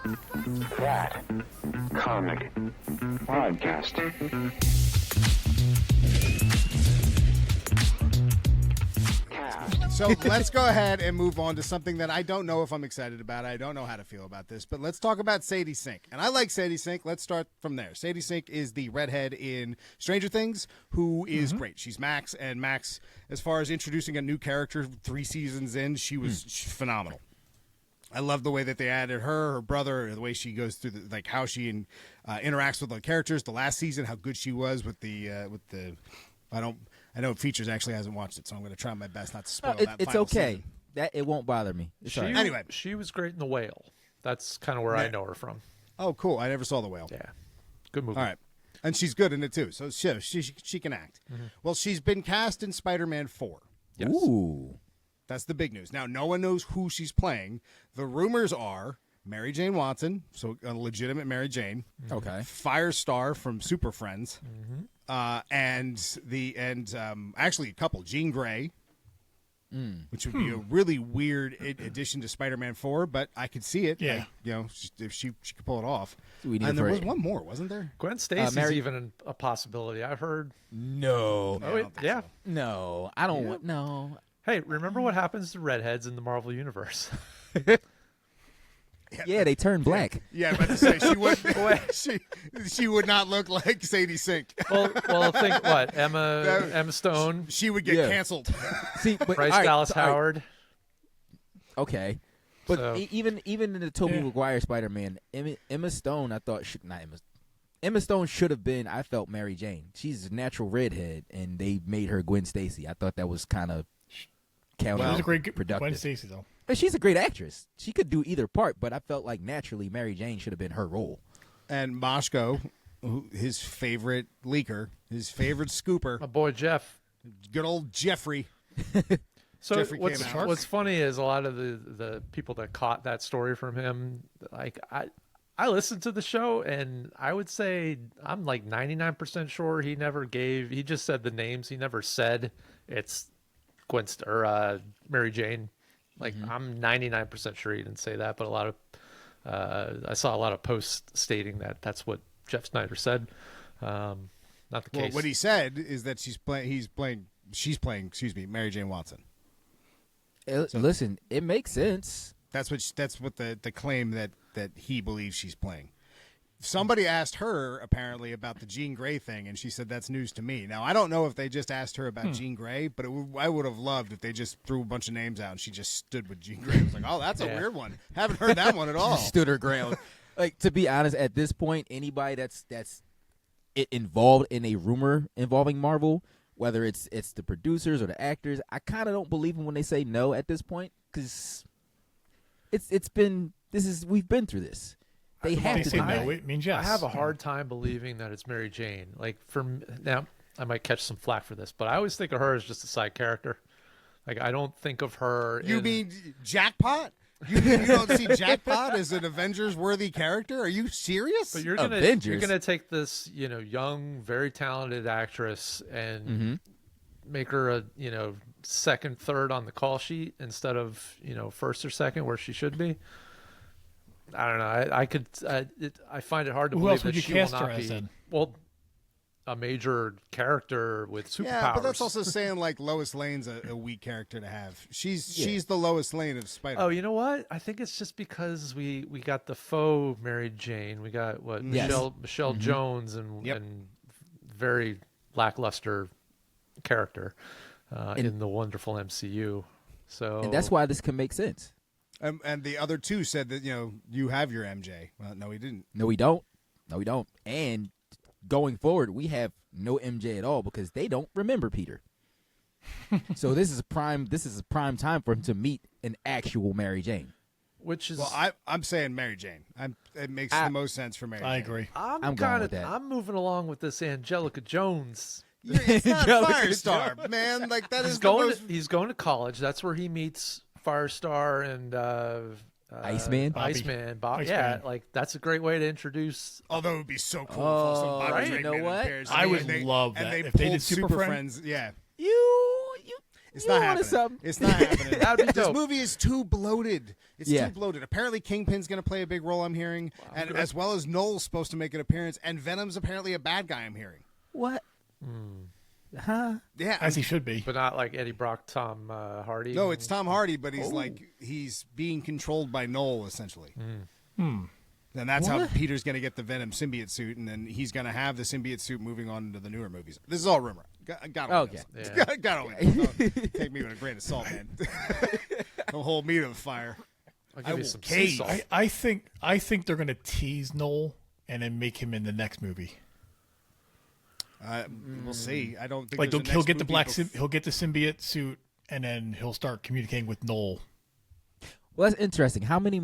That comic podcast. So let's go ahead and move on to something that I don't know if I'm excited about. I don't know how to feel about this, but let's talk about Sadie Sink. And I like Sadie Sink. Let's start from there. Sadie Sink is the redhead in Stranger Things who is great. She's Max, and Max, as far as introducing a new character 3 seasons in, she was phenomenal. I love the way that they added her brother, the way she goes through, how she interacts with the characters. The last season, how good she was with the. I know Features actually hasn't watched it, so I'm going to try my best not to spoil that. It's final okay. season. That it won't bother me. Anyway, she was great in The Whale. That's kind of where I know her from. Oh, cool! I never saw The Whale. Yeah, good movie. All right, and she's good in it too. So she can act. Well, she's been cast in Spider-Man 4. Yes. Ooh. That's the big news. Now, no one knows who she's playing. The rumors are Mary Jane Watson, so a legitimate Mary Jane. Okay. Firestar from Super Friends, and actually a couple, Jean Grey, which would be a really weird addition to Spider-Man 4, but I could see it. Yeah. If she could pull it off. And there was one more, wasn't there? Gwen Stacy's even a possibility. I've heard. No. Yeah. No. I don't want. No. Hey, remember what happens to redheads in the Marvel Universe? Yeah, they turn black. Yeah, I'm about to say she would not look like Sadie Sink. well, think what Emma Stone, She would get canceled. See, but Bryce all right, Dallas all right. Howard. Okay, but So- even in the Tobey Maguire Spider-Man, Emma Stone, I thought Emma Stone should have been. I felt Mary Jane. She's a natural redhead, and they made her Gwen Stacy. I thought that was kind of counterproductive. She was a great Gwen Stacy, though. But she's a great actress. She could do either part, but I felt like naturally Mary Jane should have been her role. And Moshko, his favorite leaker, his favorite scooper, My boy Jeff. good old Jeffrey. So Jeffrey what's came out. what's funny is a lot of the people that caught that story from him, like I listened to the show, and I would say I'm like 99% sure he never gave. He just said the names. He never said it's Gwen or Mary Jane. Like I'm 99% sure he didn't say that, but a lot of I saw a lot of posts stating that that's what Jeff Snyder said. Not the case. Well, what he said is that she's playing. Mary Jane Watson. Listen, it makes sense. That's what the claim that he believes she's playing. Somebody asked her apparently about the Jean Grey thing, and she said that's news to me. Now I don't know if they just asked her about Jean Grey, but I would have loved if they just threw a bunch of names out and she just stood with Jean Grey. I was like, oh, that's a weird one. Haven't heard that one at all. She stood her ground. Like, to be honest, at this point, anybody that's involved in a rumor involving Marvel, whether it's the producers or the actors, I kind of don't believe them when they say no at this point, because we've been through this. They have to say do no. that. It means yes. I have a hard time believing that it's Mary Jane. Like now, I might catch some flack for this, but I always think of her as just a side character. Like I don't think of her. You mean Jackpot? You don't see Jackpot as an Avengers-worthy character? Are you serious? But you're gonna take this, young, very talented actress and make her a, second, third on the call sheet instead of, first or second where she should be. I don't know. I find it hard to Who believe else would that you she cast will her not as be. then? Well, a major character with superpowers. Yeah, but that's also saying like Lois Lane's a weak character to have. She's the Lois Lane of Spider-Man. Oh, you know what? I think it's just because we got the faux Mary Jane. We got Michelle Jones and very lackluster character in the wonderful MCU. So And that's why this can make sense. And the other two said that you have your MJ. Well, no, he didn't. No, we don't. And going forward, we have no MJ at all because they don't remember Peter. So this is a prime time for him to meet an actual Mary Jane. Which is I'm saying Mary Jane. It makes the most sense for Mary Jane. I agree. I'm going with that. I'm moving along with this Angelica Jones. It's not Firestar, man. Like that is He's going to college. That's where he meets Firestar and Iceman. Iceman. Yeah, like that's a great way to introduce. Although it would be so cool. if some Bobby you Drake know man what? appears I and would love and that they if they pulled did Super Friends. Yeah. It's You not wanted happening. something. It's not happening. That'd be This dope. movie is too bloated. It's Yeah. too bloated. Apparently, Kingpin's going to play a big role, I'm hearing, and as well as Noel's supposed to make an appearance, and Venom's apparently a bad guy, I'm hearing. What? Huh? Yeah. As he should be. But not like Eddie Brock, Tom Hardy. No, it's Tom Hardy, but he's being controlled by Noel, essentially. And that's how What? Peter's going to get the Venom symbiote suit, and then he's going to have the symbiote suit moving on into the newer movies. This is all rumor. Got Okay. Take me with a grain of salt, man. Don't hold me to the fire. I'll I give you will some cave. sea salt. I think they're gonna tease Noel and then make him in the next movie. We'll see. I don't think Like there's a he'll next get the movie he'll get the symbiote suit and then he'll start communicating with Noel. Well, that's interesting. How many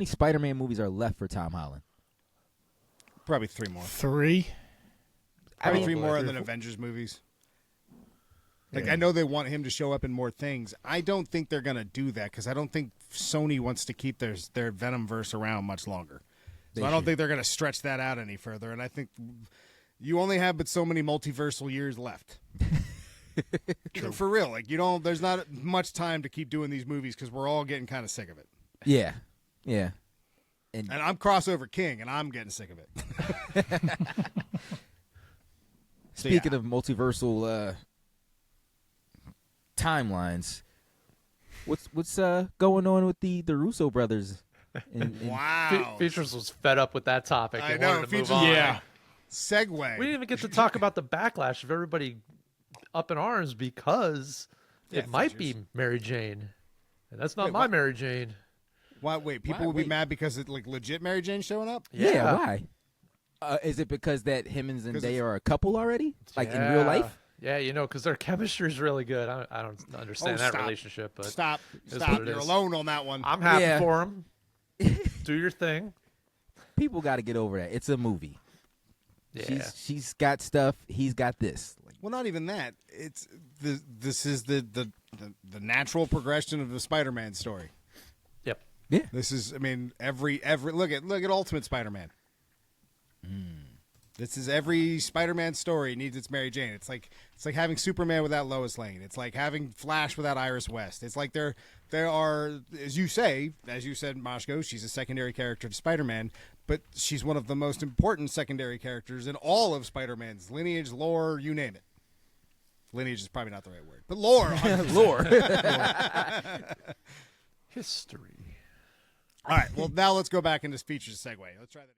Spider-Man movies are left for Tom Holland? Probably 3 more. 3. Probably 3 Probably. more than Avengers movies. Like, I know they want him to show up in more things. I don't think they're going to do that because I don't think Sony wants to keep their Venomverse around much longer. So I don't think they're going to stretch that out any further. And I think you only have but so many multiversal years left. For real. Like, there's not much time to keep doing these movies because we're all getting kind of sick of it. Yeah. And I'm crossover king, and I'm getting sick of it. Speaking of multiversal timelines, what's going on with the Russo brothers? Wow. Features was fed up with that topic. I and know. wanted to move Features, on. Yeah. Segue. We didn't even get to talk about the backlash of everybody up in arms because it might be Mary Jane. And that's not Wait, my what? Mary Jane. Wait, people will be mad because it's like legit Mary Jane showing up? Yeah, why? Is it because that him and Zendaya are a couple already? Like in real life? Yeah, because their chemistry is really good. I don't understand that stop. relationship, but Stop. is what it You're is. alone on that one. I'm happy Yeah. for them. Do your thing. People got to get over that. It's a movie. Yeah. She's got stuff. He's got this. Well, not even that. It's this is the natural progression of the Spider-Man story. Yep. Yeah. This is, I mean, every look at Ultimate Spider-Man. This is every Spider-Man story needs its Mary Jane. It's like having Superman without Lois Lane. It's like having Flash without Iris West. It's like there are, as you said, Moshko, she's a secondary character to Spider-Man, but she's one of the most important secondary characters in all of Spider-Man's lineage, lore, you name it. Lineage is probably not the right word, but lore. Lore. History. All right, well, now let's go back into features segue. Let's try that.